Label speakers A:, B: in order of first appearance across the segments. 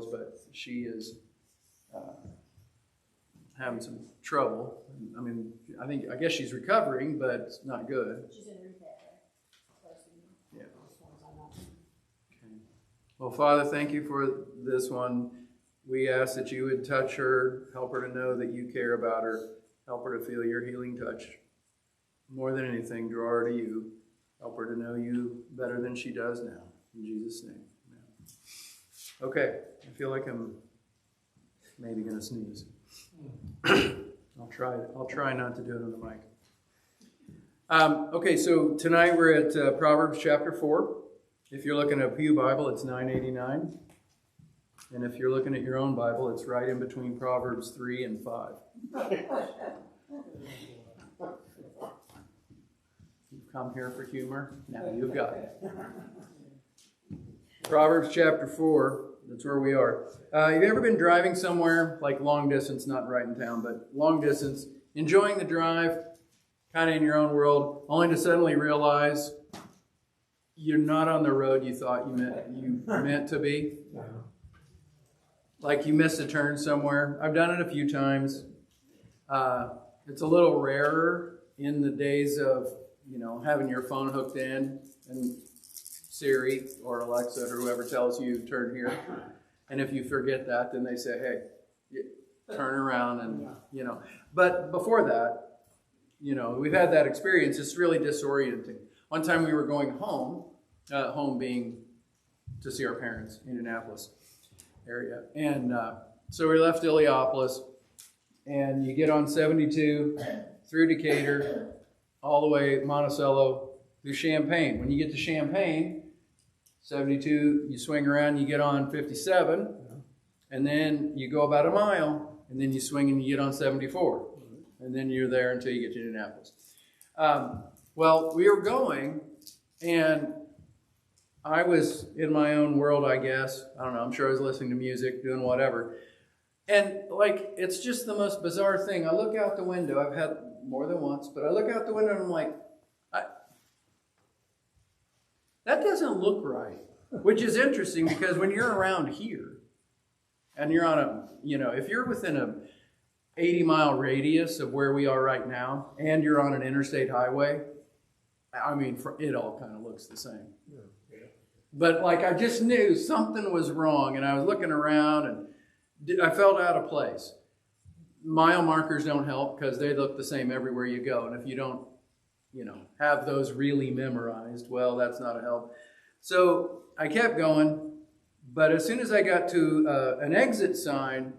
A: details, but she is having some trouble. I mean, I guess she's recovering, but it's not good.
B: She's in repair.
A: Yeah. Okay. Well, Father, thank you for this one. We ask that you would touch her, help her to know that you care about her, help her to feel your healing touch. More than anything, draw her to you. Help her to know you better than she does now. In Jesus' name. Amen. Okay, I feel like I'm maybe going to sneeze. I'll try not to do it on the mic. Okay, so tonight we're at Proverbs chapter 4. If you're looking at a Pew Bible, it's 989. And if you're looking at your own Bible, it's right in between Proverbs 3 and 5. You've come here for humor? Now you've got it. Proverbs chapter 4, that's where we are. Have you ever been driving somewhere, like long distance, not right in town, but long distance, enjoying the drive, kind of in your own world, only to suddenly realize you're not on the road you thought you meant to be? Like you missed a turn somewhere. I've done it a few times. It's a little rarer in the days of, having your phone hooked in and Siri or Alexa or whoever tells you turn here. And if you forget that, then they say, hey, turn around and, But before that, we've had that experience. It's really disorienting. One time we were going home, home being to see our parents in Indianapolis area. And so we left Illiopolis, and you get on 72 through Decatur, all the way Monticello through Champaign. When you get to Champaign, 72, you swing around, you get on 57, and then you go about a mile, and then you swing and you get on 74. And then you're there until you get to Indianapolis. Well, we were going, and I was in my own world, I guess. I don't know. I'm sure I was listening to music, doing whatever. And, it's just the most bizarre thing. I look out the window. I've had more than once, but I look out the window and I'm like, that doesn't look right. Which is interesting because when you're around here and you're on if you're within a 80-mile radius of where we are right now and you're on an interstate highway, it all kind of looks the same. But I just knew something was wrong, and I was looking around and I felt out of place. Mile markers don't help because they look the same everywhere you go. And if you don't, have those really memorized, well, that's not a help. So I kept going, but as soon as I got to an exit sign,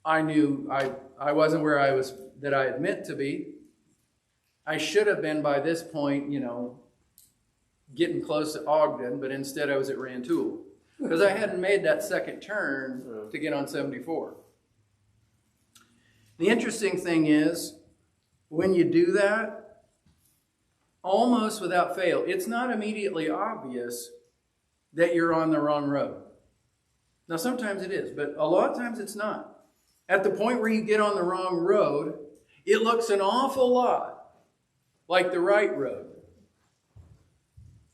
A: I knew I wasn't where that I had meant to be. I should have been by this point, getting close to Ogden, but instead I was at Rantoul because I hadn't made that second turn to get on 74. The interesting thing is, when you do that, almost without fail, it's not immediately obvious that you're on the wrong road. Now, sometimes it is, but a lot of times it's not. At the point where you get on the wrong road, it looks an awful lot like the right road,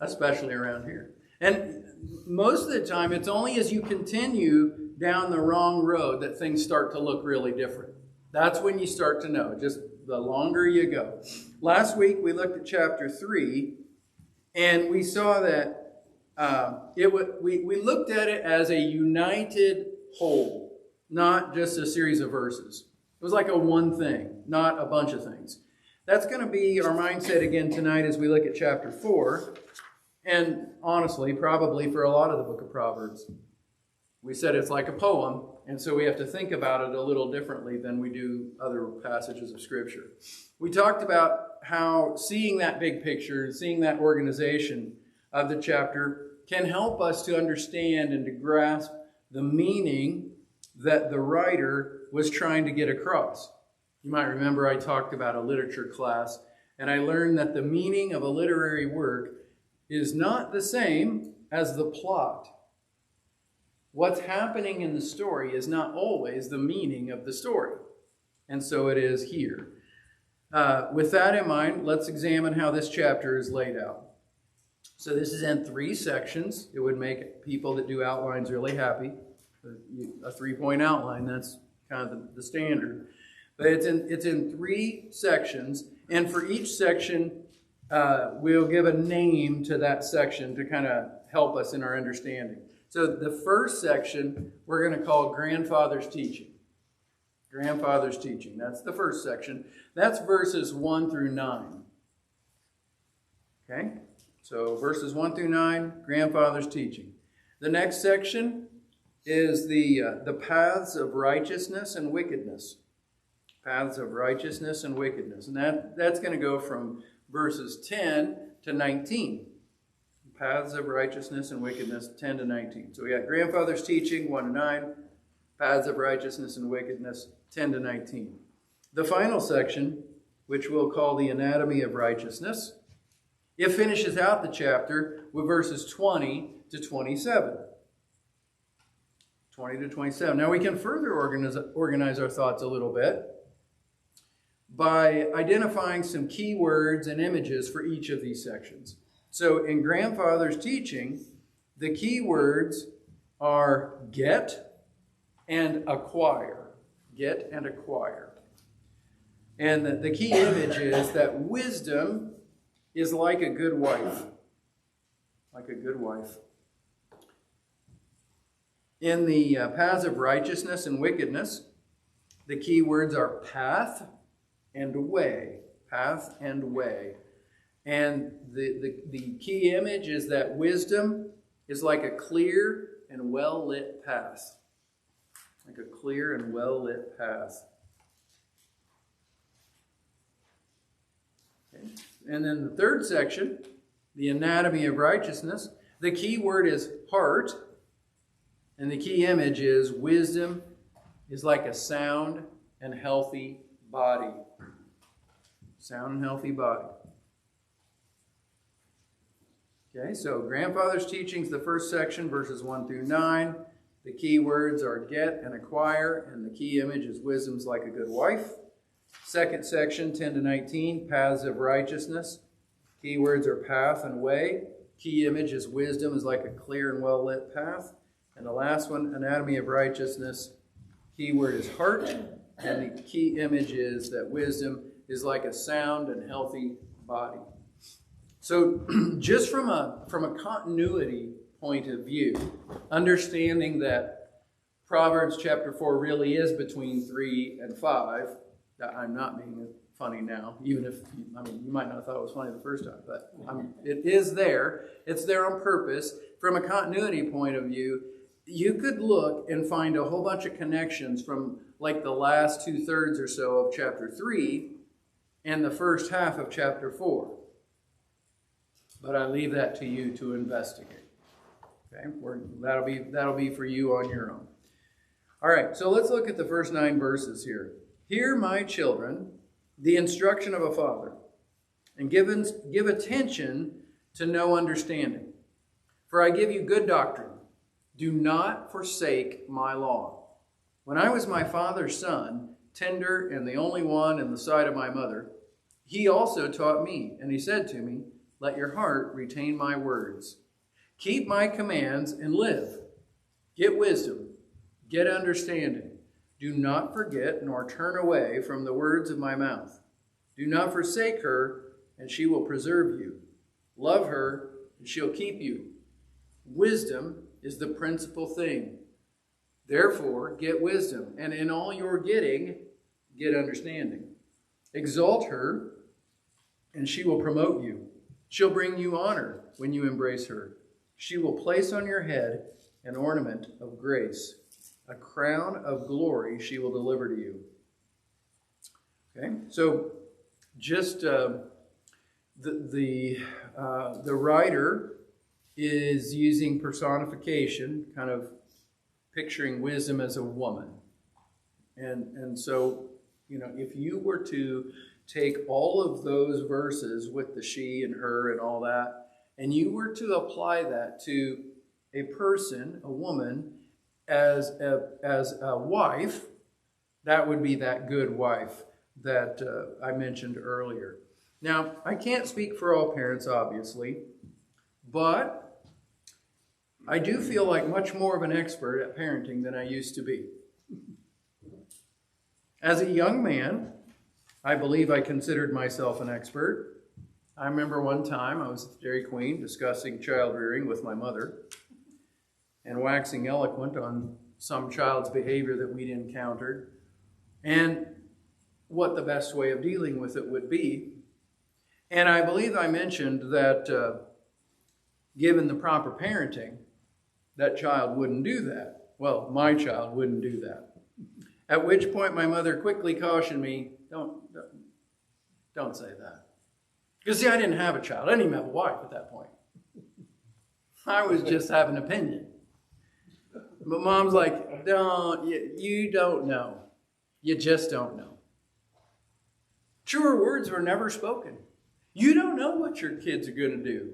A: especially around here. And most of the time, it's only as you continue down the wrong road that things start to look really different. That's when you start to know, just the longer you go. Last week, we looked at chapter 3, and we saw that we looked at it as a united whole, not just a series of verses. It was like a one thing, not a bunch of things. That's going to be our mindset again tonight as we look at chapter 4. And honestly, probably for a lot of the book of Proverbs, we said it's like a poem, and so we have to think about it a little differently than we do other passages of Scripture. We talked about how seeing that big picture, seeing that organization of the chapter can help us to understand and to grasp the meaning that the writer was trying to get across. You might remember I talked about a literature class, and I learned that the meaning of a literary work is not the same as the plot. What's happening in the story is not always the meaning of the story. And so it is here. With that in mind, let's examine how this chapter is laid out. So this is in 3 sections. It would make people that do outlines really happy. A 3-point outline, that's kind of the standard. But it's in 3 sections, and for each section, we'll give a name to that section to kind of help us in our understanding. So the first section we're going to call Grandfather's Teaching. Grandfather's Teaching. That's the first section. That's verses 1 through 9. Okay? So verses 1 through 9, Grandfather's Teaching. The next section is the paths of righteousness and wickedness. Paths of righteousness and wickedness. And that's going to go from verses 10 to 19. Paths of righteousness and wickedness, 10 to 19. So we got Grandfather's Teaching, 1 to 9. Paths of righteousness and wickedness, 10 to 19. The final section, which we'll call the Anatomy of Righteousness, it finishes out the chapter with verses 20 to 27. 20 to 27. Now we can further organize our thoughts a little bit by identifying some key words and images for each of these sections. So in Grandfather's Teaching, the key words are get and acquire. Get and acquire. And the key image is that wisdom is like a good wife. Like a good wife. In the paths of righteousness and wickedness, the key words are path and way. Path and way. And the key image is that wisdom is like a clear and well-lit path. Like a clear and well-lit path. Okay. And then the third section, the Anatomy of Righteousness, the key word is heart. And the key image is wisdom is like a sound and healthy body. Sound and healthy body. Okay, so Grandfather's Teaching is the first section, verses 1 through 9. The key words are get and acquire, and the key image is wisdom's like a good wife. Second section, 10 to 19, paths of righteousness. Key words are path and way. Key image is wisdom is like a clear and well-lit path. And the last one, Anatomy of Righteousness. Key word is heart, and the key image is that wisdom is like a sound and healthy body. So just from a continuity point of view, understanding that Proverbs chapter 4 really is between 3 and 5, I'm not being funny now, even if, you might not have thought it was funny the first time, but it is there. It's there on purpose. From a continuity point of view, you could look and find a whole bunch of connections from like the last 2/3 or so of chapter 3 and the first half of chapter 4. But I leave that to you to investigate. Okay, that'll be for you on your own. All right, so let's look at the first 9 verses here. Hear, my children, the instruction of a father, and give attention to know understanding. For I give you good doctrine. Do not forsake my law. When I was my father's son, tender and the only one in the sight of my mother, he also taught me, and he said to me, let your heart retain my words. Keep my commands and live. Get wisdom. Get understanding. Do not forget nor turn away from the words of my mouth. Do not forsake her, and she will preserve you. Love her, and she'll keep you. Wisdom is the principal thing. Therefore, get wisdom, and in all your getting, get understanding. Exalt her, and she will promote you. She'll bring you honor when you embrace her. She will place on your head an ornament of grace. A crown of glory she will deliver to you. Okay, so just the writer is using personification, kind of picturing wisdom as a woman. And so, if you were to take all of those verses with the she and her and all that, and you were to apply that to a person, a woman, as a wife, that would be that good wife that I mentioned earlier. Now, I can't speak for all parents, obviously, but I do feel like much more of an expert at parenting than I used to be. As a young man, I believe I considered myself an expert. I remember one time I was at Dairy Queen discussing child rearing with my mother and waxing eloquent on some child's behavior that we'd encountered and what the best way of dealing with it would be. And I believe I mentioned that given the proper parenting, that child wouldn't do that. Well, my child wouldn't do that. At which point my mother quickly cautioned me, don't say that. Because see, I didn't have a child. I didn't even have a wife at that point. I was just having an opinion. But Mom's like, you don't know. You just don't know. Truer words were never spoken. You don't know what your kids are going to do.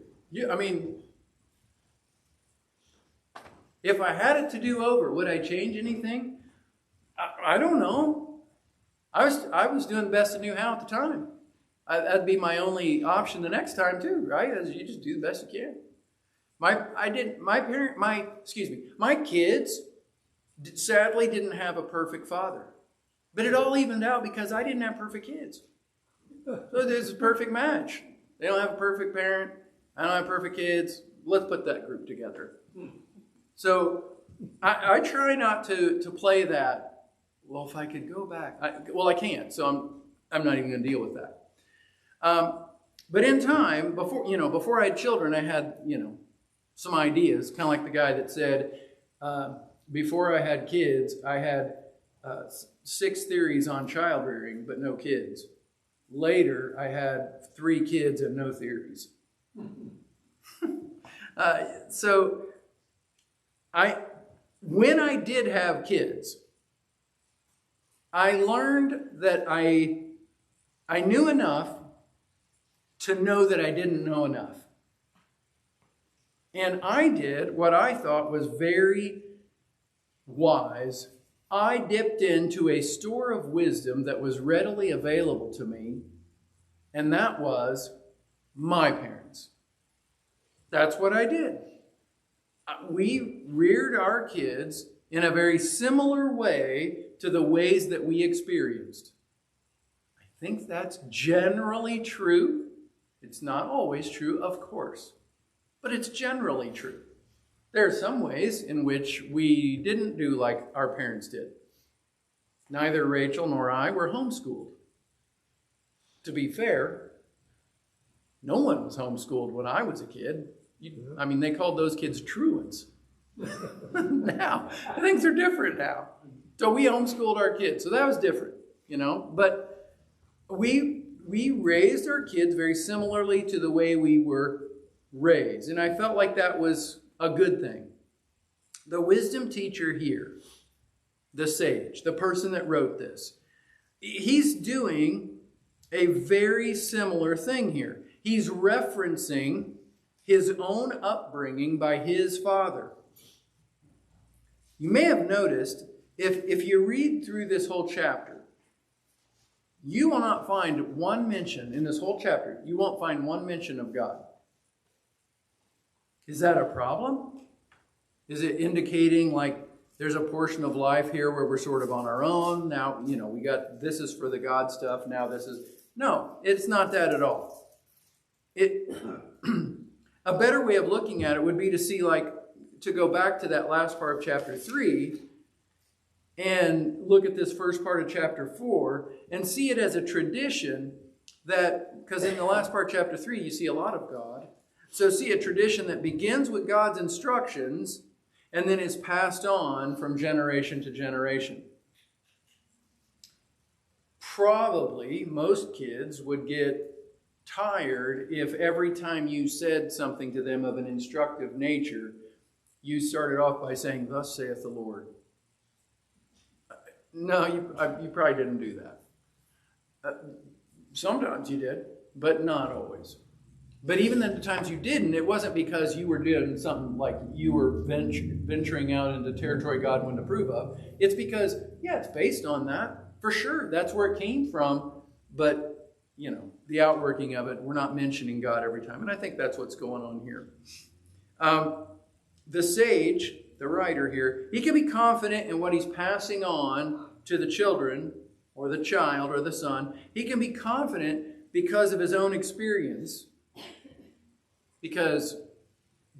A: If I had it to do over, would I change anything? I don't know. I was doing the best I knew how at the time. That'd be my only option the next time too, right? As you just do the best you can. My kids sadly didn't have a perfect father, but it all evened out because I didn't have perfect kids. So there's a perfect match. They don't have a perfect parent. I don't have perfect kids. Let's put that group together. So I try not to play that. Well, if I could go back, I can't. So I'm not even going to deal with that. But in time, before I had children, I had some ideas. Kind of like the guy that said, before I had kids, I had 6 theories on child rearing, but no kids. Later, I had 3 kids and no theories. When I did have kids, I learned that I knew enough to know that I didn't know enough. And I did what I thought was very wise. I dipped into a store of wisdom that was readily available to me, and that was my parents. That's what I did. We reared our kids in a very similar way to the ways that we experienced. I think that's generally true. It's not always true, of course, but it's generally true. There are some ways in which we didn't do like our parents did. Neither Rachel nor I were homeschooled. To be fair, no one was homeschooled when I was a kid. They called those kids truants. Now, things are different now. So we homeschooled our kids. So that was different, But we raised our kids very similarly to the way we were raised. And I felt like that was a good thing. The wisdom teacher here, the sage, the person that wrote this, he's doing a very similar thing here. He's referencing his own upbringing by his father. You may have noticed, if you read through this whole chapter, you will not find one mention in this whole chapter. You won't find one mention of God. Is that a problem? Is it indicating like there's a portion of life here where we're sort of on our own? Now, we got, this is for the God stuff. Now this is, no, it's not that at all. A better way of looking at it would be to see to go back to that last part of chapter 3 and look at this first part of chapter 4 and see it as a tradition that, because in the last part of chapter 3 you see a lot of God. So see a tradition that begins with God's instructions and then is passed on from generation to generation. Probably most kids would get tired if every time you said something to them of an instructive nature, you started off by saying, "Thus saith the Lord." No, you probably didn't do that. Sometimes you did, but not always. But even at the times you didn't, it wasn't because you were doing something like you were venturing out into territory God wouldn't approve of. It's because, it's based on that. For sure, that's where it came from. But, the outworking of it, we're not mentioning God every time. And I think that's what's going on here. the sage, the writer here, he can be confident in what he's passing on to the children, or the child, or the son. He can be confident because of his own experience. Because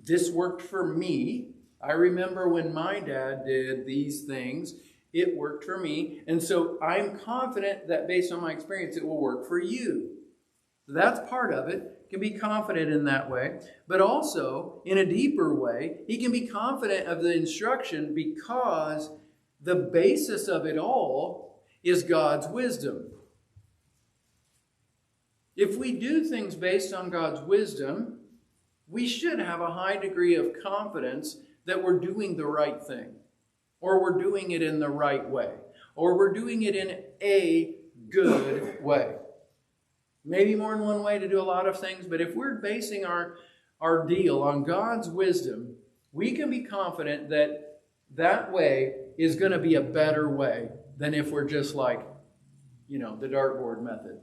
A: this worked for me. I remember when my dad did these things, it worked for me. And so I'm confident that based on my experience, it will work for you. So that's part of it. Can be confident in that way. But also, in a deeper way, he can be confident of the instruction because the basis of it all is God's wisdom. If we do things based on God's wisdom, we should have a high degree of confidence that we're doing the right thing, or we're doing it in the right way, or we're doing it in a good way. Maybe more than one way to do a lot of things, but if we're basing our deal on God's wisdom, we can be confident that that way is going to be a better way than if we're just like, the dartboard method.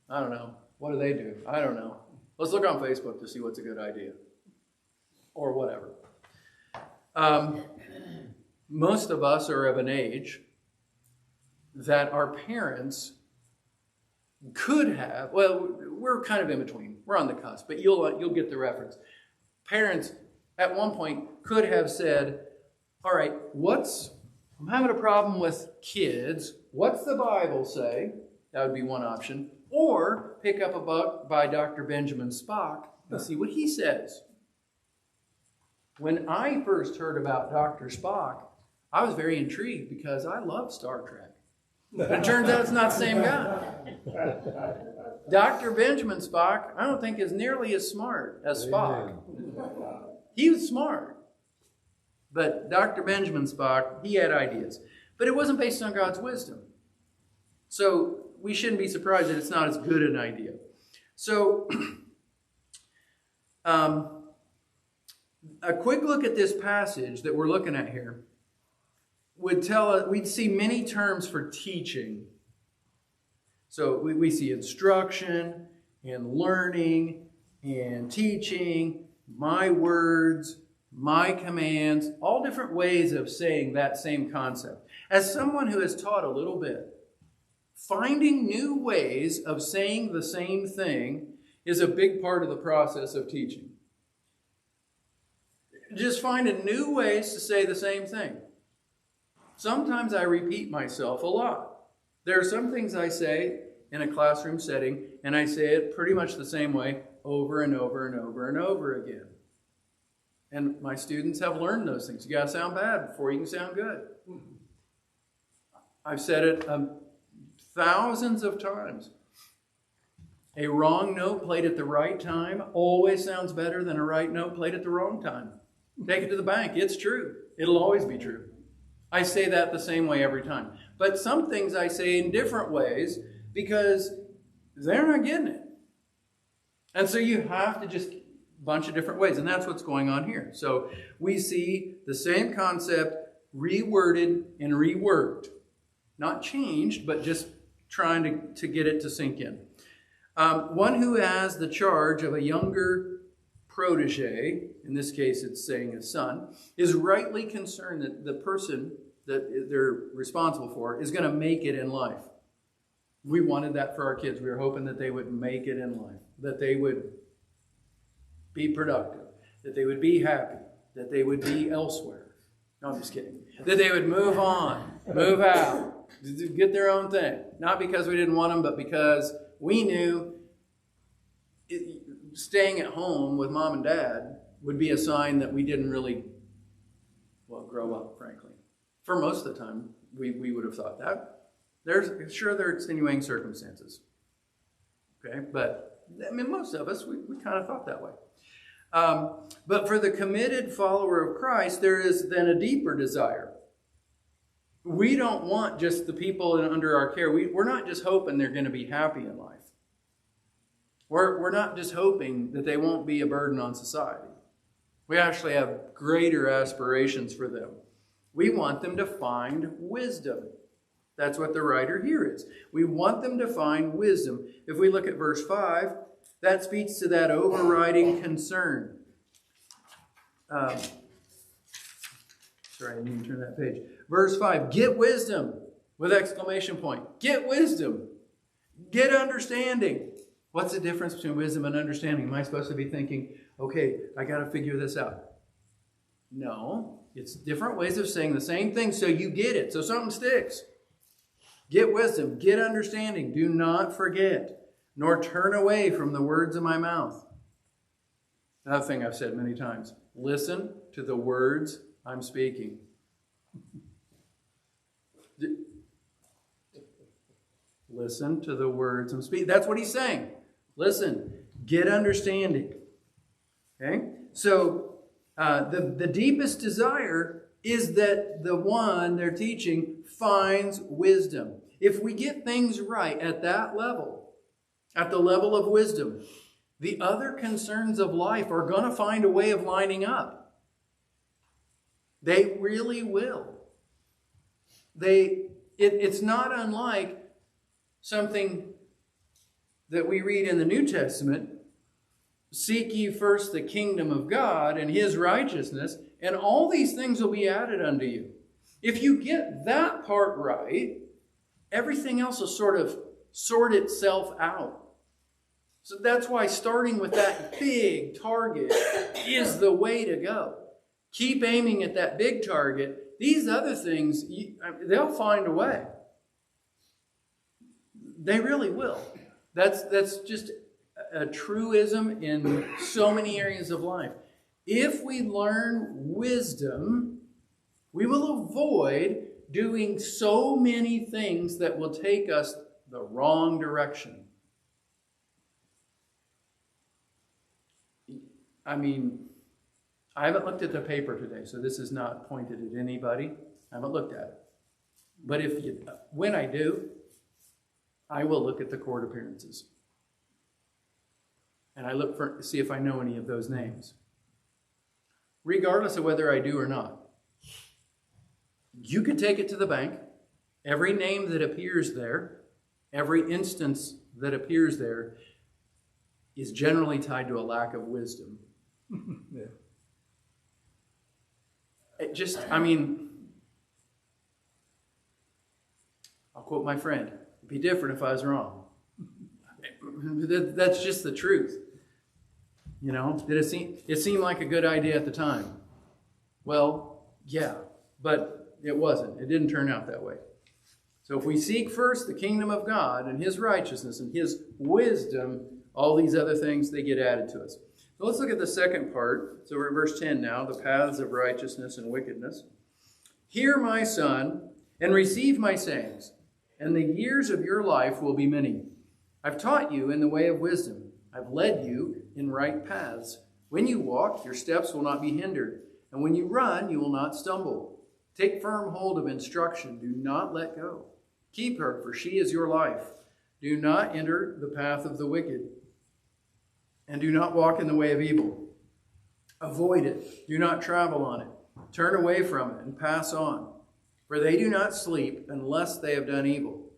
A: I don't know. What do they do? I don't know. Let's look on Facebook to see what's a good idea. Or whatever. Most of us are of an age that our parents could have, we're kind of in between. We're on the cusp, but you'll get the reference. Parents at one point could have said, all right, I'm having a problem with kids. What's the Bible say? That would be one option. Or pick up a book by Dr. Benjamin Spock and see what he says. When I first heard about Dr. Spock, I was very intrigued because I love Star Trek. But it turns out it's not the same guy. Dr. Benjamin Spock, I don't think is nearly as smart as Spock. He was smart. But Dr. Benjamin Spock, he had ideas. But it wasn't based on God's wisdom. So we shouldn't be surprised that it's not as good an idea. So a quick look at this passage that we're looking at here would tell us, we'd see many terms for teaching. So we see instruction and learning and teaching, my words, my commands, all different ways of saying that same concept. As someone who has taught a little bit, finding new ways of saying the same thing is a big part of the process of teaching. Just finding new ways to say the same thing. Sometimes I repeat myself a lot. There are some things I say in a classroom setting, and I say it pretty much the same way over and over and over and over again. And my students have learned those things. You got to sound bad before you can sound good. I've said it thousands of times. A wrong note played at the right time always sounds better than a right note played at the wrong time. Take it to the bank. It's true. It'll always be true. I say that the same way every time. But some things I say in different ways because they're not getting it. And so you have to just a bunch of different ways. And that's what's going on here. So we see the same concept reworded and reworked. Not changed, but just trying to get it to sink in. One who has the charge of a younger protege, in this case it's saying a son, is rightly concerned that the person that they're responsible for is going to make it in life. We wanted that for our kids. We were hoping that they would make it in life, that they would be productive, that they would be happy, that they would be elsewhere. No, I'm just kidding. That they would move on, move out, get their own thing. Not because we didn't want them, but because we knew staying at home with mom and dad would be a sign that we didn't really, grow up, frankly. For most of the time, we would have thought that. There are extenuating circumstances. Okay, but most of us, we kind of thought that way. But for the committed follower of Christ, there is then a deeper desire. We don't want just the people under our care. We're not just hoping they're going to be happy in life. We're not just hoping that they won't be a burden on society. We actually have greater aspirations for them. We want them to find wisdom. That's what the writer here is. We want them to find wisdom. If we look at verse 5, that speaks to that overriding concern. Sorry, I didn't turn that page. Verse 5, get wisdom with exclamation point. Get wisdom. Get understanding. What's the difference between wisdom and understanding? Am I supposed to be thinking, okay, I got to figure this out? No, it's different ways of saying the same thing so you get it, so something sticks. Get wisdom, get understanding. Do not forget, nor turn away from the words of my mouth. Another thing I've said many times, listen to the words I'm speaking. Listen to the words I'm speaking. That's what he's saying. Listen, get understanding. Okay? So, the deepest desire is that the one they're teaching finds wisdom. If we get things right at that level, at the level of wisdom, the other concerns of life are going to find a way of lining up. They really will. It's not unlike something that we read in the New Testament. Seek ye first the kingdom of God and his righteousness, and all these things will be added unto you. If you get that part right, everything else will sort of sort itself out. So that's why starting with that big target is the way to go. Keep aiming at that big target. These other things, they'll find a way. They really will. That's just a truism in so many areas of life. If we learn wisdom, we will avoid doing so many things that will take us the wrong direction. I mean, I haven't looked at the paper today, so this is not pointed at anybody. I haven't looked at it. But when I do, I will look at the court appearances. And I look to see if I know any of those names. Regardless of whether I do or not. You could take it to the bank. Every name that appears there, every instance that appears there, is generally tied to a lack of wisdom. Yeah. I'll quote my friend, it'd be different if I was wrong. That's just the truth. You know, did it seemed like a good idea at the time? Well, yeah, but it wasn't. It didn't turn out that way. So if we seek first the kingdom of God and his righteousness and his wisdom, all these other things, they get added to us. So let's look at the second part. So we're at verse 10 now, the paths of righteousness and wickedness. Hear, my son, and receive my sayings, and the years of your life will be many. I've taught you in the way of wisdom. I've led you in right paths. When you walk, your steps will not be hindered, and when you run, you will not stumble. Take firm hold of instruction. Do not let go. Keep her, for she is your life. Do not enter the path of the wicked, and do not walk in the way of evil. Avoid it. Do not travel on it. Turn away from it and pass on. For they do not sleep unless they have done evil,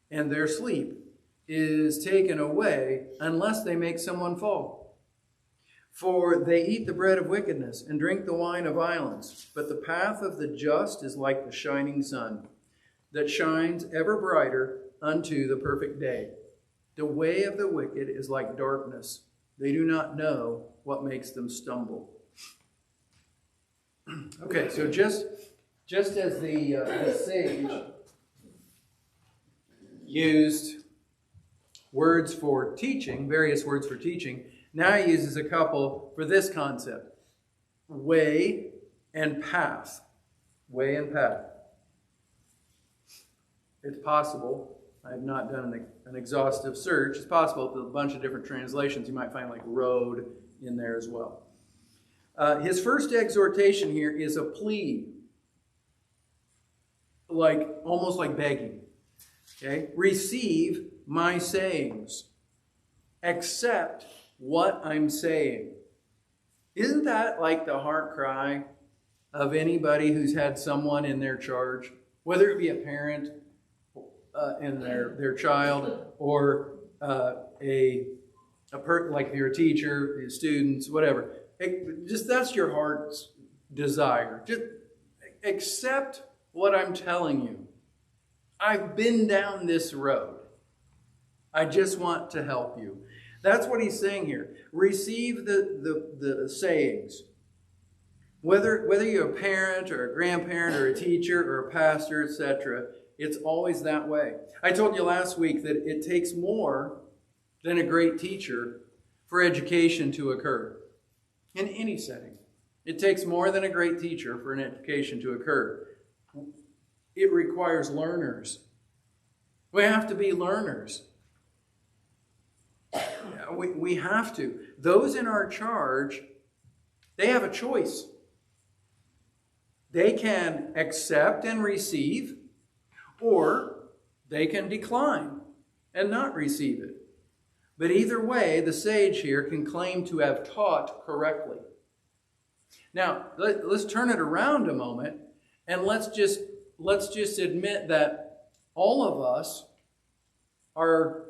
A: and their sleep is taken away unless they make someone fall. For they eat the bread of wickedness and drink the wine of violence. But the path of the just is like the shining sun, that shines ever brighter unto the perfect day. The way of the wicked is like darkness. They do not know what makes them stumble. Okay, so just as the sage used words for teaching, various words for teaching, now he uses a couple for this concept. Way and path. Way and path. It's possible, I have not done an exhaustive search, it's possible with a bunch of different translations you might find like road in there as well. His first exhortation here is a plea. Almost like begging. Okay? Receive my sayings. Accept what I'm saying. Isn't that like the heart cry of anybody who's had someone in their charge? Whether it be a parent and their child, or like if you're a teacher, students, whatever. Just that's your heart's desire. Just accept what I'm telling you. I've been down this road. I just want to help you. That's what he's saying here. Receive the sayings. Whether you're a parent or a grandparent or a teacher or a pastor, etc., it's always that way. I told you last week that it takes more than a great teacher for education to occur. In any setting. It takes more than a great teacher for an education to occur. It requires learners. We have to be learners. We have to. Those in our charge, they have a choice. They can accept and receive, or they can decline and not receive it. But either way, the sage here can claim to have taught correctly. Now, let's turn it around a moment, and let's just admit that all of us are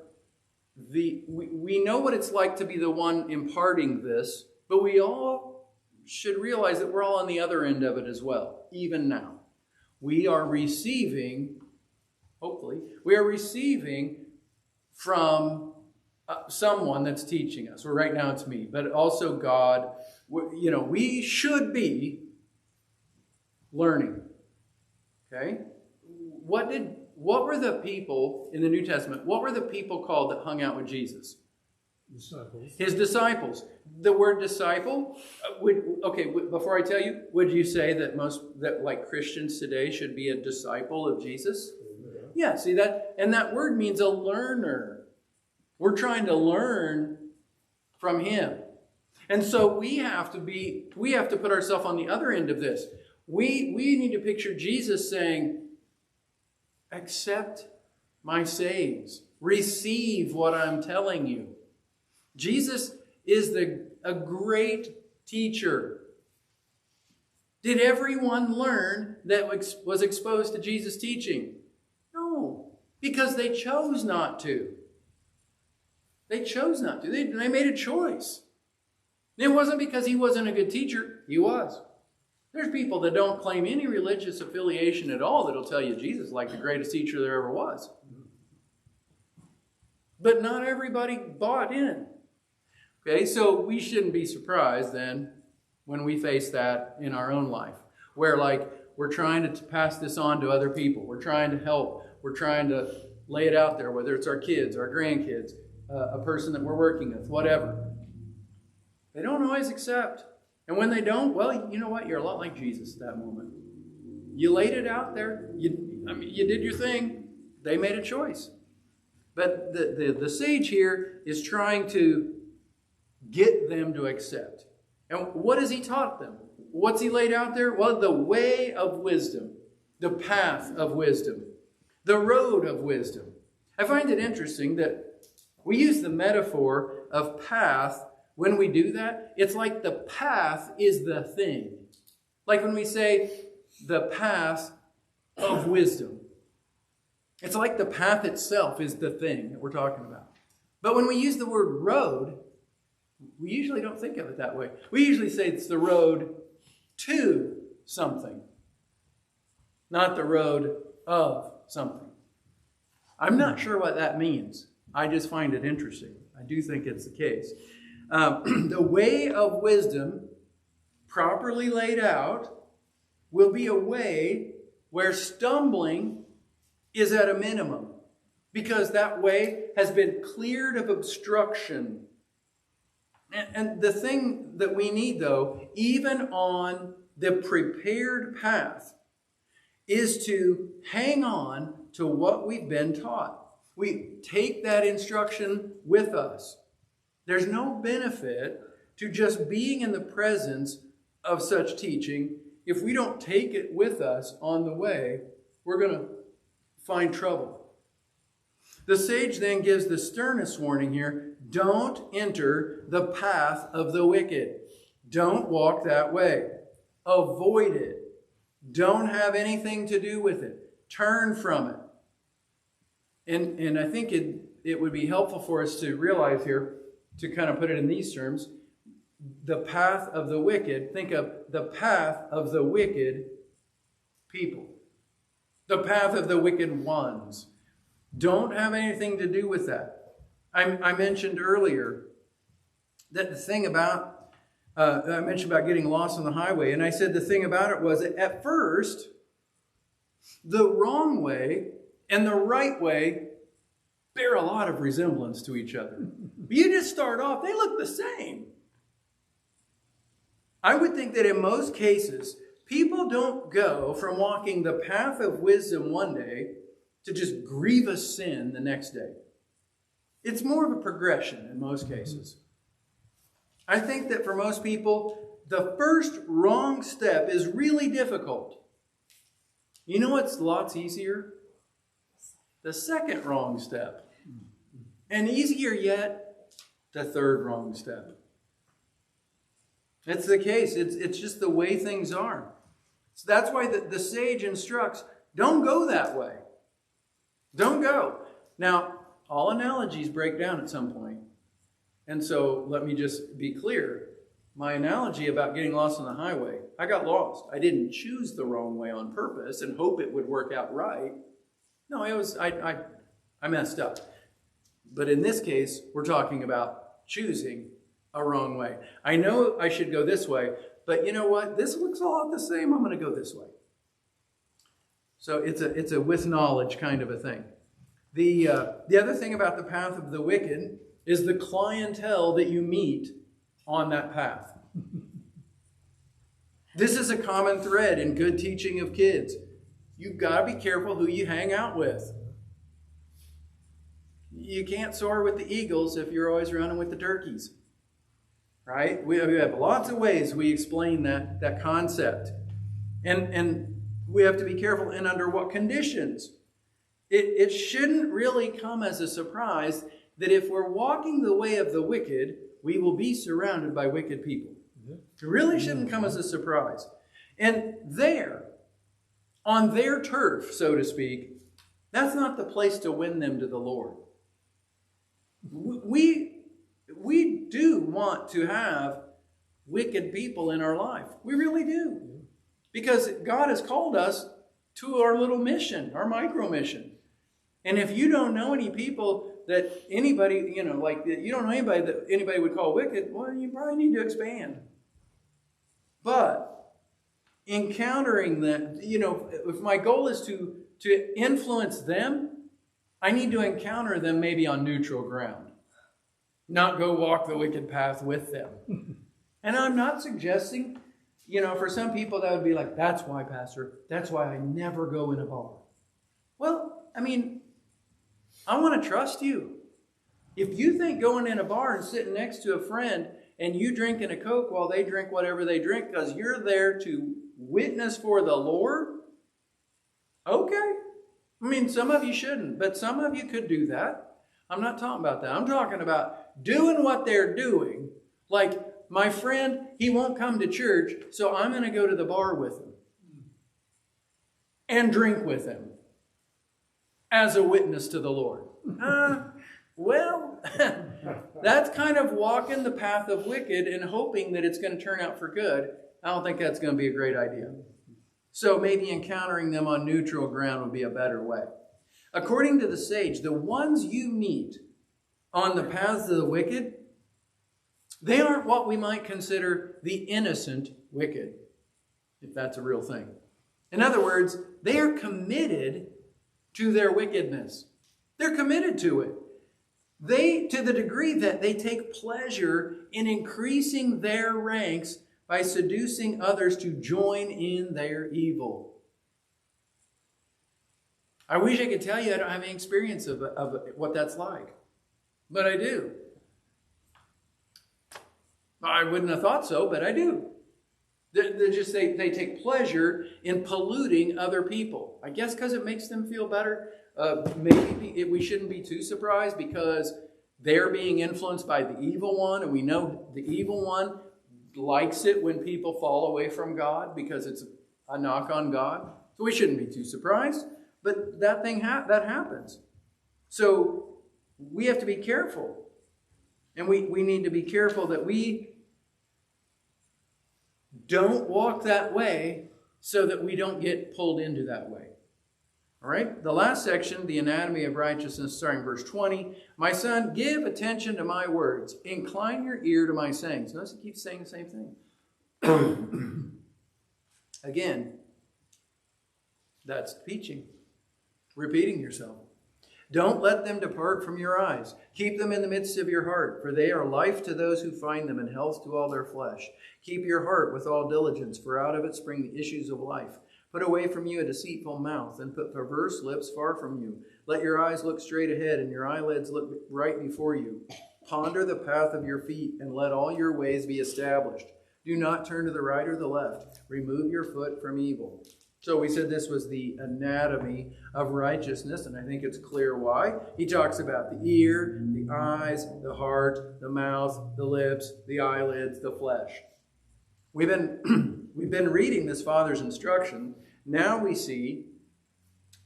A: we know what it's like to be the one imparting this, but we all should realize that we're all on the other end of it as well, even now. We are receiving, hopefully, from someone that's teaching us. Well, right now it's me, but also God. We should be learning. Okay? What were the people in the New Testament, what were the people called that hung out with Jesus?
B: Disciples.
A: His disciples. The word disciple, before I tell you, would you say that like Christians today should be a disciple of Jesus? Yeah, see that? And that word means a learner. We're trying to learn from him. And so we have to put ourselves on the other end of this. We need to picture Jesus saying, accept my sayings. Receive what I'm telling you. Jesus is a great teacher. Did everyone learn that was exposed to Jesus' teaching? No, because they chose not to. They chose not to. They made a choice. It wasn't because he wasn't a good teacher. He was. There's people that don't claim any religious affiliation at all that'll tell you Jesus is like the greatest teacher there ever was. But not everybody bought in. Okay, so we shouldn't be surprised then when we face that in our own life. Where we're trying to pass this on to other people. We're trying to help. We're trying to lay it out there, whether it's our kids, our grandkids, a person that we're working with, whatever. They don't always accept. And when they don't, well, you know what? You're a lot like Jesus at that moment. You laid it out there. You did your thing. They made a choice. But the sage here is trying to get them to accept. And what has he taught them? What's he laid out there? Well, the way of wisdom, the path of wisdom, the road of wisdom. I find it interesting that we use the metaphor of path. When we do that, it's like the path is the thing. Like when we say the path of wisdom. It's like the path itself is the thing that we're talking about. But when we use the word road, we usually don't think of it that way. We usually say it's the road to something, not the road of something. I'm not sure what that means. I just find it interesting. I do think it's the case. The way of wisdom, properly laid out, will be a way where stumbling is at a minimum, because that way has been cleared of obstruction. And the thing that we need, though, even on the prepared path, is to hang on to what we've been taught. We take that instruction with us. There's no benefit to just being in the presence of such teaching. If we don't take it with us on the way, we're going to find trouble. The sage then gives the sternest warning here. Don't enter the path of the wicked. Don't walk that way. Avoid it. Don't have anything to do with it. Turn from it. And I think it would be helpful for us to realize here, to kind of put it in these terms, the path of the wicked. Think of the path of the wicked people. The path of the wicked ones. Don't have anything to do with that. I mentioned earlier that the thing about, I mentioned about getting lost on the highway, and I said the thing about it was that at first, the wrong way and the right way bear a lot of resemblance to each other. You just start off, they look the same. I would think that in most cases, people don't go from walking the path of wisdom one day to just grievous sin the next day. It's more of a progression in most cases. I think that for most people, the first wrong step is really difficult. You know what's lots easier? The second wrong step. And easier yet, the third wrong step. It's the case. It's just the way things are. So that's why the sage instructs, don't go that way. Don't go. Now, all analogies break down at some point. And so let me just be clear. My analogy about getting lost on the highway, I got lost. I didn't choose the wrong way on purpose and hope it would work out right. No, I messed up. But in this case, we're talking about choosing a wrong way. I know I should go this way, but you know what? This looks a lot the same. I'm going to go this way. So it's a with knowledge kind of a thing. The other thing about the path of the wicked is the clientele that you meet on that path. This is a common thread in good teaching of kids. You've got to be careful who you hang out with. You can't soar with the eagles if you're always running with the turkeys. Right? We have lots of ways we explain that concept. And we have to be careful and under what conditions. It shouldn't really come as a surprise that if we're walking the way of the wicked, we will be surrounded by wicked people. It really shouldn't come as a surprise. And there, on their turf, so to speak, that's not the place to win them to the Lord. We do want to have wicked people in our life. We really do. Because God has called us to our little mission, our micro mission. And if you don't know any people that anybody, you don't know anybody that anybody would call wicked, well, you probably need to expand. But encountering them, if my goal is to influence them, I need to encounter them maybe on neutral ground. Not go walk the wicked path with them. And I'm not suggesting, for some people that would be like, that's why, Pastor, that's why I never go in a bar. Well, I want to trust you. If you think going in a bar and sitting next to a friend and you drinking a Coke while they drink whatever they drink because you're there to witness for the Lord, okay. Some of you shouldn't, but some of you could do that. I'm not talking about that. I'm talking about doing what they're doing. Like, my friend, he won't come to church, so I'm going to go to the bar with him and drink with him as a witness to the Lord. That's kind of walking the path of wicked and hoping that it's going to turn out for good. I don't think that's going to be a great idea. So maybe encountering them on neutral ground would be a better way. According to the sage, the ones you meet on the paths of the wicked, they aren't what we might consider the innocent wicked, if that's a real thing. In other words, they are committed to their wickedness. They're committed to it. To the degree that they take pleasure in increasing their ranks by seducing others to join in their evil. I wish I could tell you I don't have any experience of what that's like. But I do. I wouldn't have thought so, but I do. They take pleasure in polluting other people. I guess because it makes them feel better. Maybe we shouldn't be too surprised because they're being influenced by the evil one, and we know the evil one likes it when people fall away from God because it's a knock on God. So we shouldn't be too surprised, but that happens. So we have to be careful, and we need to be careful that we don't walk that way so that we don't get pulled into that way. All right, the last section, the anatomy of righteousness, starting verse 20. My son, give attention to my words. Incline your ear to my sayings. Notice he keeps saying the same thing. Again, that's teaching. Repeating yourself. Don't let them depart from your eyes. Keep them in the midst of your heart, for they are life to those who find them and health to all their flesh. Keep your heart with all diligence, for out of it spring the issues of life. Put away from you a deceitful mouth, and put perverse lips far from you. Let your eyes look straight ahead, and your eyelids look right before you. Ponder the path of your feet, and let all your ways be established. Do not turn to the right or the left. Remove your foot from evil. So we said this was the anatomy of righteousness, and I think it's clear why. He talks about the ear, the eyes, the heart, the mouth, the lips, the eyelids, the flesh. We've been reading this Father's instruction. Now we see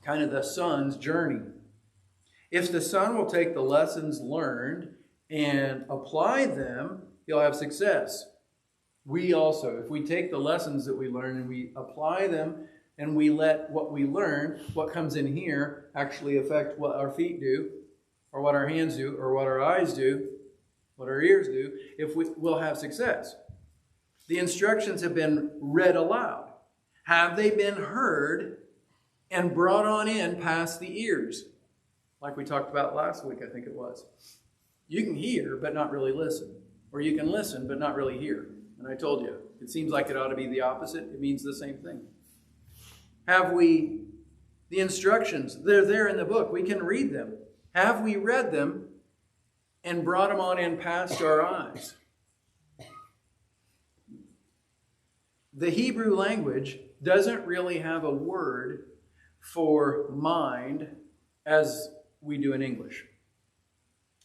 A: kind of the Son's journey. If the Son will take the lessons learned and apply them, he'll have success. We also, if we take the lessons that we learn and we apply them, and we let what we learn, what comes in here, actually affect what our feet do, or what our hands do, or what our eyes do, what our ears do, we'll have success. The instructions have been read aloud. Have they been heard and brought on in past the ears? Like we talked about last week, I think it was. You can hear, but not really listen. Or you can listen, but not really hear. And I told you, it seems like it ought to be the opposite. It means the same thing. Have we, the instructions, they're there in the book. We can read them. Have we read them and brought them on in past our eyes? The Hebrew language doesn't really have a word for mind as we do in English.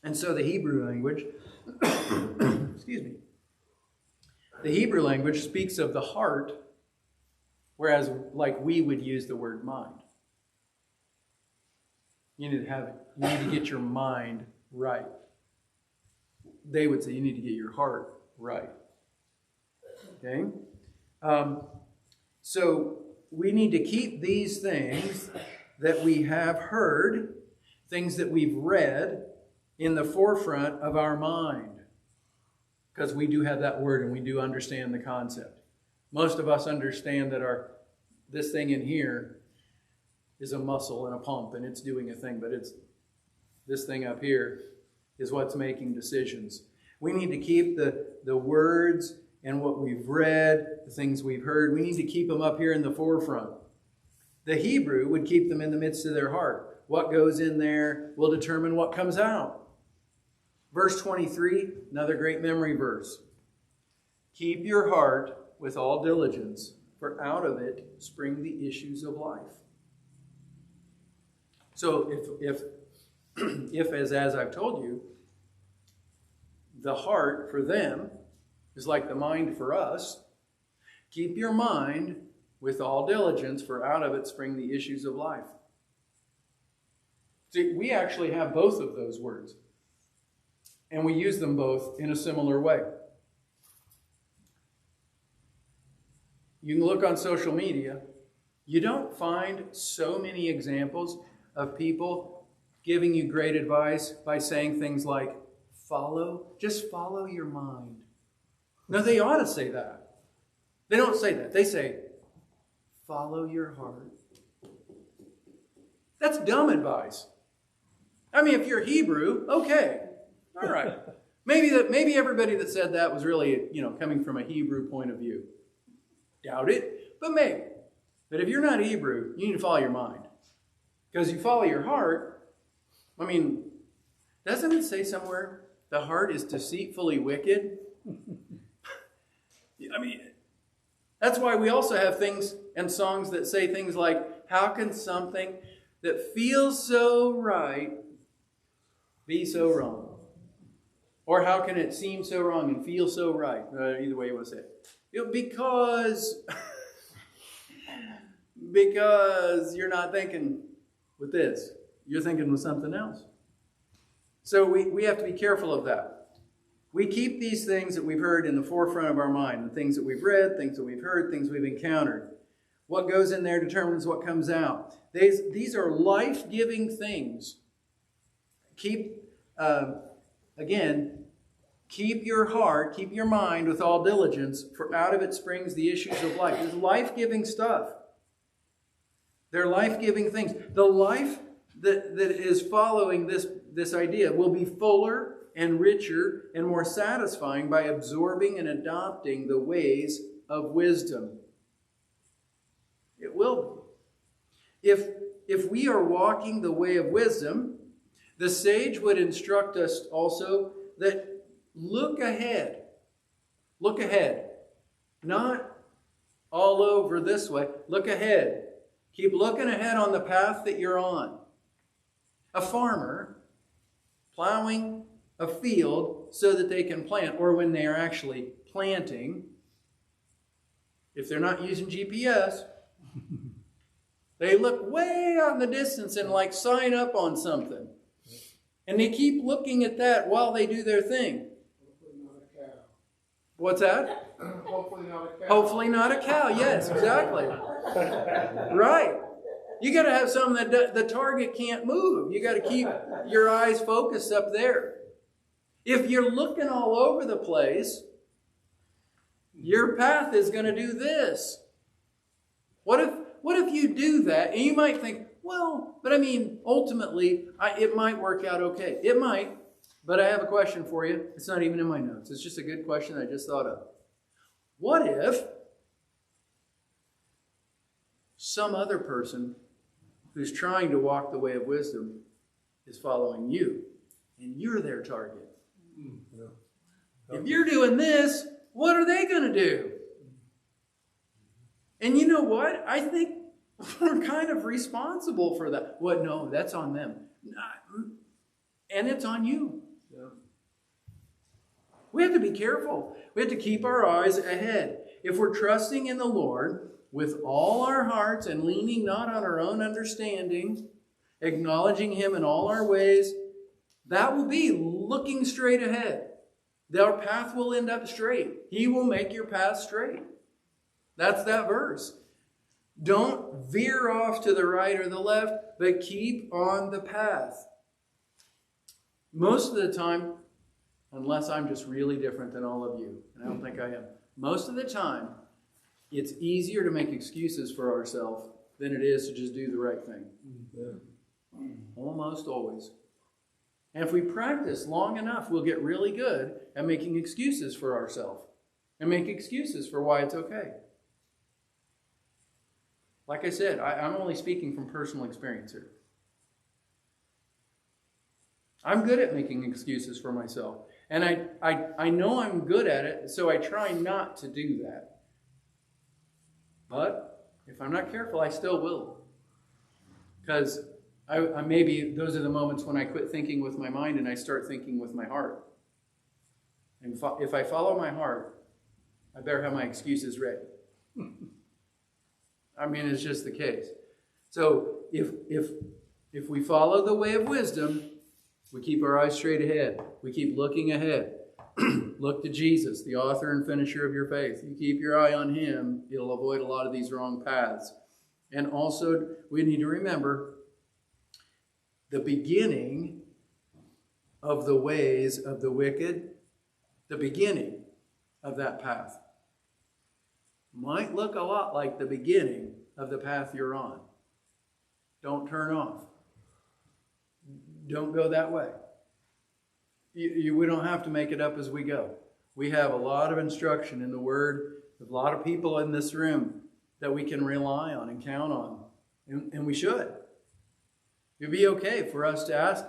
A: And so the Hebrew language, excuse me, the Hebrew language speaks of the heart, whereas like we would use the word mind. You need to get your mind right. They would say you need to get your heart right. Okay? So we need to keep these things that we have heard, things that we've read, in the forefront of our mind. Because we do have that word and we do understand the concept. Most of us understand that this thing in here is a muscle and a pump and it's doing a thing, but it's this thing up here is what's making decisions. We need to keep the words and what we've read, the things we've heard, we need to keep them up here in the forefront. The Hebrew would keep them in the midst of their heart. What goes in there will determine what comes out. Verse 23, another great memory verse. Keep your heart with all diligence, for out of it spring the issues of life. So if as I've told you, the heart for them is like the mind for us, keep your mind with all diligence, for out of it spring the issues of life. See, we actually have both of those words. And we use them both in a similar way. You can look on social media. You don't find so many examples of people giving you great advice by saying things like, just follow your mind. No, they ought to say that. They don't say that. They say, follow your heart. That's dumb advice. I mean, if you're Hebrew, okay. All right. Maybe everybody that said that was really, coming from a Hebrew point of view. Doubt it, but maybe. But if you're not Hebrew, you need to follow your mind. Because you follow your heart, doesn't it say somewhere the heart is deceitfully wicked? That's why we also have things and songs that say things like, how can something that feels so right be so wrong? Or how can it seem so wrong and feel so right? Either way you want to say it. Because you're not thinking with this. You're thinking with something else. So we have to be careful of that. We keep these things that we've heard in the forefront of our mind. The things that we've read, things that we've heard, things we've encountered. What goes in there determines what comes out. These are life-giving things. Keep your heart, keep your mind with all diligence, for out of it springs the issues of life. It's life-giving stuff. They're life-giving things. The life that is following this idea will be fuller and richer and more satisfying by absorbing and adopting the ways of wisdom. It will be. If we are walking the way of wisdom, the sage would instruct us also that look ahead. Look ahead. Not all over this way. Look ahead. Keep looking ahead on the path that you're on. A farmer plowing a field so that they can plant, or when they are actually planting, if they're not using GPS, they look way out in the distance and like sign up on something. And they keep looking at that while they do their thing.
B: Hopefully not a cow.
A: What's that?
B: Hopefully not a cow.
A: Hopefully not a cow. Yes, exactly. Right. You got to have something that the target can't move. You got to keep your eyes focused up there. If you're looking all over the place, your path is going to do this. What if you do that? And you might think, well, but I mean, ultimately, it might work out okay. It might, but I have a question for you. It's not even in my notes. It's just a good question I just thought of. What if some other person who's trying to walk the way of wisdom is following you, and you're their target? Yeah. If you're doing this, what are they going to do? And you know what? I think we're kind of responsible for that. What? No, that's on them. And it's on you. Yeah. We have to be careful. We have to keep our eyes ahead. If we're trusting in the Lord with all our hearts and leaning not on our own understanding, acknowledging Him in all our ways, that will be looking straight ahead. Our path will end up straight. He will make your path straight. That's that verse. Don't veer off to the right or the left, but keep on the path. Most of the time, unless I'm just really different than all of you, and I don't think I am, most of the time, it's easier to make excuses for ourselves than it is to just do the right thing. Yeah. Almost always. And if we practice long enough, we'll get really good at making excuses for ourselves and make excuses for why it's okay. Like I said, I'm only speaking from personal experience here. I'm good at making excuses for myself. And I know I'm good at it, so I try not to do that. But if I'm not careful, I still will. Because I maybe those are the moments when I quit thinking with my mind and I start thinking with my heart. And if I follow my heart, I better have my excuses ready. I mean, it's just the case. So if we follow the way of wisdom, we keep our eyes straight ahead. We keep looking ahead. Look to Jesus, the author and finisher of your faith. You keep your eye on Him, you'll avoid a lot of these wrong paths. And also, we need to remember the beginning of the ways of the wicked, the beginning of that path might look a lot like the beginning of the path you're on. Don't turn off. Don't go that way. We don't have to make it up as we go. We have a lot of instruction in the Word, a lot of people in this room that we can rely on and count on. And we should. It'd be okay for us to ask,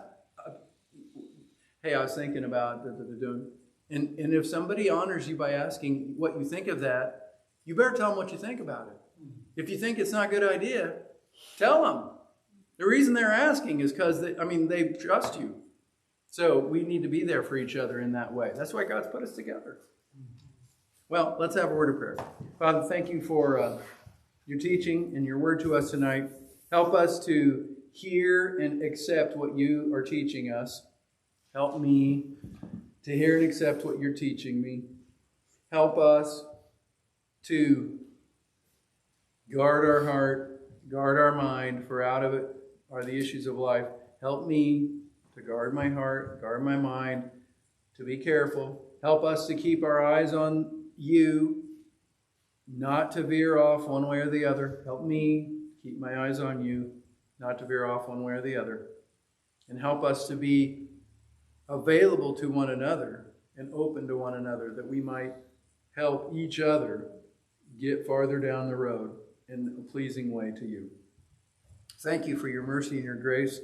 A: hey, I was thinking about doing. And if somebody honors you by asking what you think of that, you better tell them what you think about it. If you think it's not a good idea, tell them. The reason they're asking is because they trust you. So we need to be there for each other in that way. That's why God's put us together. Well, let's have a word of prayer. Father, thank you for your teaching and your word to us tonight. Help us to hear and accept what you are teaching us. Help me to hear and accept what you're teaching me. Help us to Guard our heart, guard our mind, for out of it are the issues of life. Help me to guard my heart, guard my mind, to be careful. Help us to keep our eyes on you, not to veer off one way or the other. Help me keep my eyes on you, not to veer off one way or the other. And help us to be available to one another and open to one another, that we might help each other get farther down the road in a pleasing way to you. Thank you for your mercy and your grace.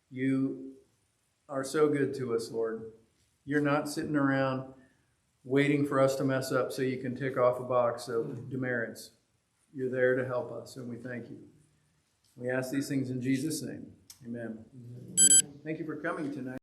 A: You are so good to us, Lord. You're not sitting around waiting for us to mess up so you can tick off a box of demerits. You're there to help us, and we thank you. We ask these things in Jesus' name. Amen. Thank you for coming tonight.